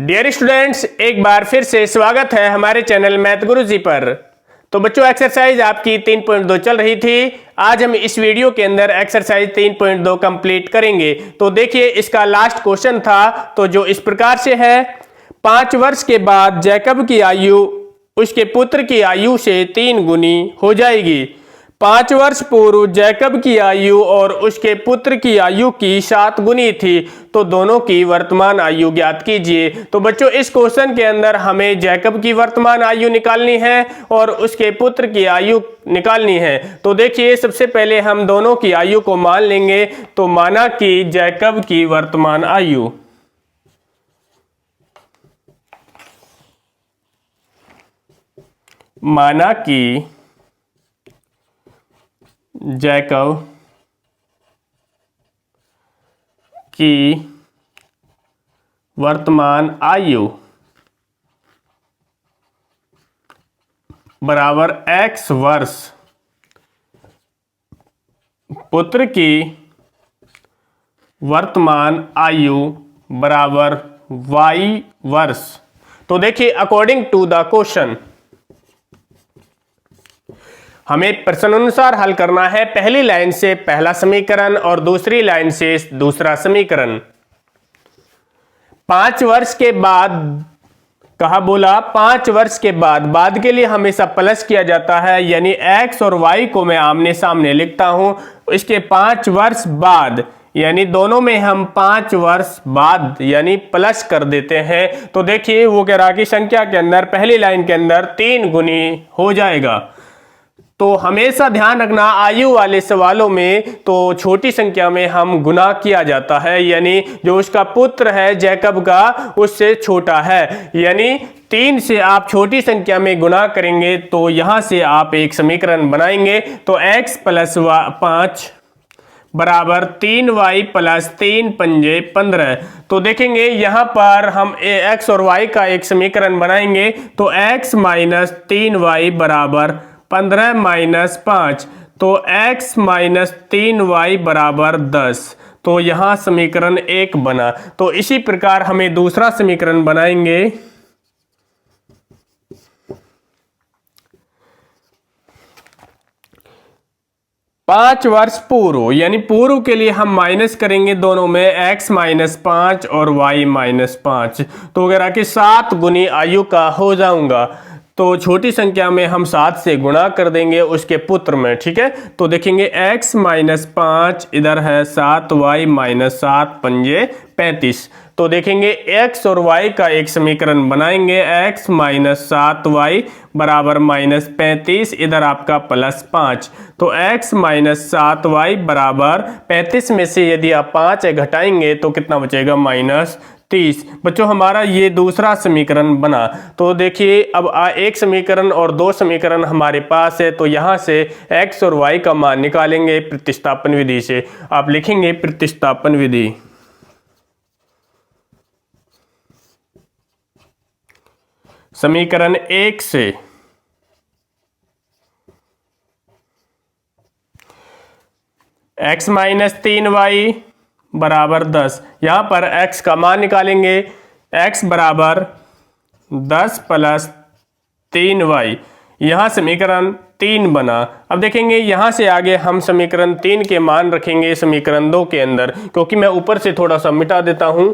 Dear students, एक बार फिर से स्वागत है हमारे चैनल मैथ गुरुजी पर। तो बच्चों, एक्सरसाइज आपकी 3.2 चल रही थी। आज हम इस वीडियो के अंदर एक्सरसाइज 3.2 कंप्लीट करेंगे। तो देखिए, इसका लास्ट क्वेश्चन था तो जो इस प्रकार से है, 5 वर्ष के बाद जैकब की आयु उसके पुत्र की आयु से 3 गुनी हो जाएगी। 5 वर्ष पूर्व जैकब की आयु और उसके पुत्र की आयु की 7 गुनी थी, तो दोनों की वर्तमान आयु ज्ञात कीजिए। तो बच्चों, इस क्वेश्चन के अंदर हमें जैकब की वर्तमान आयु निकालनी है और उसके पुत्र की आयु निकालनी है। तो देखिए, सबसे पहले हम दोनों की आयु को मान लेंगे। तो माना कि जैकब की वर्तमान आयु, माना कि जैकब की वर्तमान आयु बराबर x वर्ष, पुत्र की वर्तमान आयु बराबर y वर्ष। तो देखिए, अकॉर्डिंग टू द क्वेश्चन हमें प्रश्नानुसार हल करना है। पहली लाइन से पहला समीकरण और दूसरी लाइन से दूसरा समीकरण। 5 वर्ष के बाद कहा, बोला 5 वर्ष के बाद के लिए हमेशा प्लस किया जाता है, यानी x और y को मैं आमने सामने लिखता हूं। इसके 5 वर्ष बाद, यानी दोनों में हम 5 वर्ष बाद यानी प्लस कर देते हैं। तो देखिए, वो कह रहा कि संख्या के अंदर पहली लाइन के अंदर 3 गुनी हो जाएगा। तो हमेशा ध्यान रखना, आयु वाले सवालों में तो छोटी संख्या में हम गुना किया जाता है, यानी जो उसका पुत्र है जैकब का उससे छोटा है, यानी 3 से आप छोटी संख्या में गुना करेंगे तो यहां से आप एक समीकरण बनाएंगे। तो x + 5 बराबर 3y + 3 पंजे 15। तो देखेंगे यहां पर हम x और y का एक समीकरण बनाएंगे। तो x - 3y बराबर 15 - 5, तो x - 3y बराबर 10। तो यहां समीकरण 1 बना। तो इसी प्रकार हमें दूसरा समीकरण बनाएंगे। पांच वर्ष पूर्व, यानी पूर्व के लिए हम माइनस करेंगे दोनों में, x - 5 और y - 5। तो अगर कि 7 गुनी आयु का हो जाऊंगा। तो छोटी संख्या में हम 7 से गुणा कर देंगे उसके पुत्र में, ठीक है। तो देखेंगे x - 5 इधर है 7y - 7 पंजे 35। तो देखेंगे x और y का एक समीकरण बनाएंगे। x - 7y बराबर -35, इधर आपका +5। तो x - 7y बराबर 35 में से यदि आप 5 घटाएंगे तो कितना बचेगा, -30। बच्चों, हमारा ये दूसरा समीकरण बना। तो देखिए, अब एक समीकरण और 2 समीकरण हमारे पास है। तो यहां से x और y का मान निकालेंगे प्रतिस्थापन विधि से। आप लिखेंगे प्रतिस्थापन विधि। समीकरण 1 से x - 3y बराबर 10। यहां पर x का मान निकालेंगे। x बराबर 10 + 3y, यहां समीकरण 3 बना। अब देखेंगे यहां से आगे हम समीकरण 3 के मान रखेंगे समीकरण 2 के अंदर, क्योंकि मैं ऊपर से थोड़ा सा मिटा देता हूं।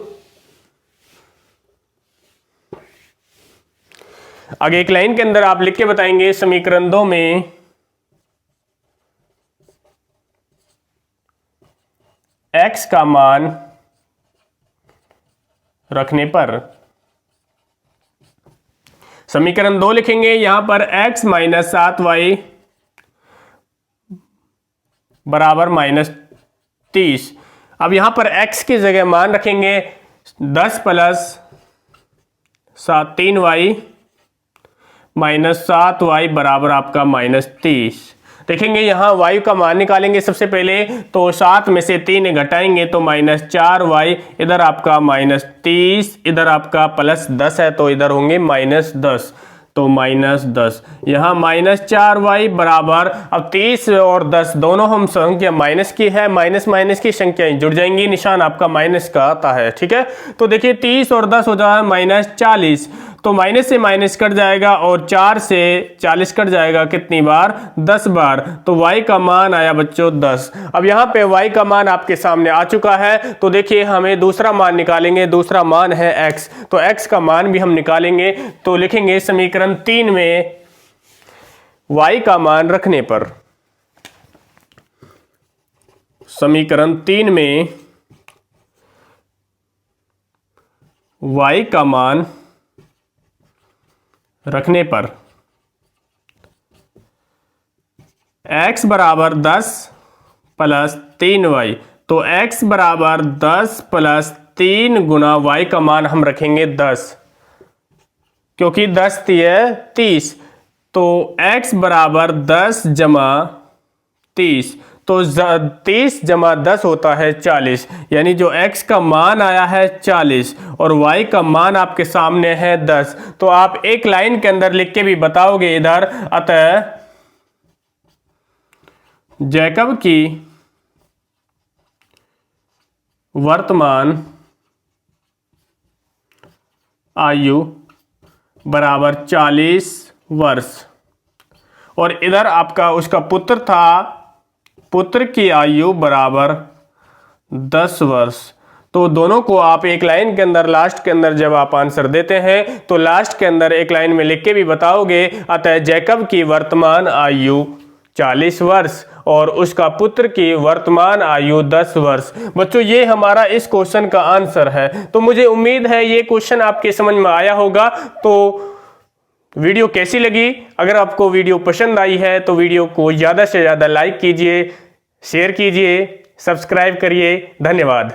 आगे एक लाइन के अंदर आप लिख के बताएंगे समीकरण 2 में x का मान रखने पर, समीकरण 2 लिखेंगे। यहां पर x - 7y बराबर -30। अब यहां पर x की जगह मान रखेंगे 10 + 3y - 7y बराबर आपका -30। देखेंगे यहाँ y का मान निकालेंगे सबसे पहले। तो 7 में से 3 घटाएंगे तो -4y, इधर आपका -30, इधर आपका +10 है तो इधर होंगे -10। तो -10। यहाँ -4y बराबर, अब 30 और 10 दोनों हम संख्या माइनस की है, माइनस माइनस की संख्याएं जुड़ जाएंगी, निशान आपका माइनस का आता है। ठीक है, तो देखिए 30 और 10 हो जाए -40, तो माइनस से माइनस कट जाएगा और 4 से 40 कट जाएगा कितनी बार? 10 बार। तो y का मान आया बच्चों 10। अब यहाँ पे y का मान आपके सामने आ चुका है, तो देखिए हमें दूसरा मान निकालेंगे। दूसरा मान है x, तो x का मान भी हम निकालेंगे। तो लिखेंगे समीकरण 3 में y का मान रखने पर, समीकरण 3 में y का मान रखने पर x बराबर 10 प्लस 3y, तो x बराबर 10 प्लस 3 गुना y का मान हम रखेंगे 10, क्योंकि 10 है 30, तो x बराबर 10 जमा 30, तो 30 जमा 10 होता है 40, यानी जो x का मान आया है 40 और y का मान आपके सामने है 10। तो आप एक लाइन के अंदर लिख के भी बताओगे इधर, अतः जैकब की वर्तमान आयु बराबर 40 वर्ष, और इधर आपका उसका पुत्र था, पुत्र की आयु बराबर 10 वर्ष। तो दोनों को आप एक लाइन के अंदर, लास्ट के अंदर जब आप आंसर देते हैं तो लास्ट के अंदर एक लाइन में लिख के भी बताओगे, अतः जैकब की वर्तमान आयु 40 वर्ष और उसका पुत्र की वर्तमान आयु 10 वर्ष। बच्चों ये हमारा इस क्वेश्चन का आंसर है। तो मुझे उम्मीद है ये क्वेश्चन आपके समझ में आया होगा। तो वीडियो कैसी लगी? अगर आपको वीडियो पसंद आई है तो वीडियो को ज़्यादा से ज़्यादा लाइक कीजिए, शेयर कीजिए, सब्सक्राइब करिए। धन्यवाद।